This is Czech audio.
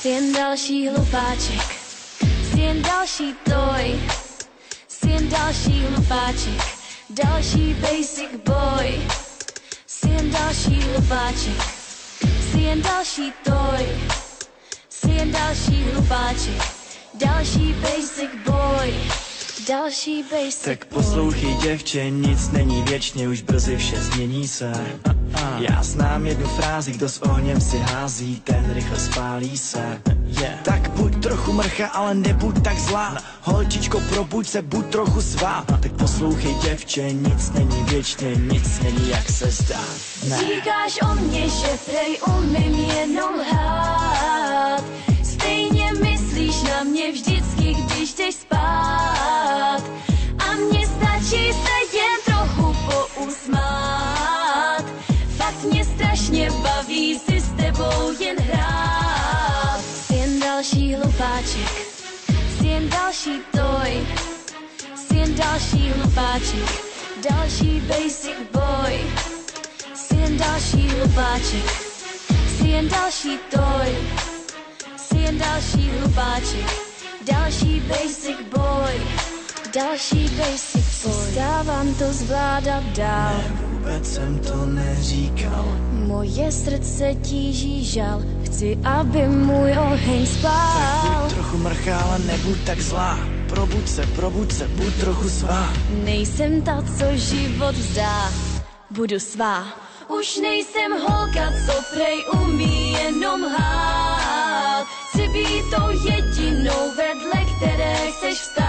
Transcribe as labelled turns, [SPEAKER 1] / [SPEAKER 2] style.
[SPEAKER 1] Jsi jen další hlupáček, jsi jen další toj, jsi jen další hlupáček, další basic boy. Jsi jen další hlupáček, jsi jen další toj, jsi jen další hlupáček, další basic boy. Další basic
[SPEAKER 2] tak poslouchej děvče, nic není věčně, už brzy vše změní se. Já znám jednu frázi, kdo s ohněm si hází, ten rychle spálí se. Tak buď trochu mrcha, ale nebuď tak zlá. Holčičko, probuď se, buď trochu svá. Tak poslouchej děvče, nic není věčně, nic není jak se zdá. Ne.
[SPEAKER 1] Říkáš o mně, že prej umím jenom lhát. Stejně myslíš na mě vždycky, když jdeš spát. A mně stačí se jen trochu pousmát. Fakt mě strašně baví si s tebou jen hrát. Jsi jen další hlupáček, jsi jen další toj, jsi jen další hlupáček, další basic boy. Jsi jen další hlupáček, jsi jen další toj, jsi jen další hlupáček, další basic boy. Další basic boy. Přestávám to zvládat dál.
[SPEAKER 2] Ne, vůbec jsem to neříkal.
[SPEAKER 1] Moje srdce tíží žal, chci, aby můj oheň spál.
[SPEAKER 2] Tak buď trochu mrcha, ale nebuď tak zlá. Probuď se, buď trochu svá.
[SPEAKER 1] Nejsem ta, co život vzdá, budu svá. Už nejsem holka, co prej umí jenom lhát. Chci být tou jedinou, vedle které chceš vstát.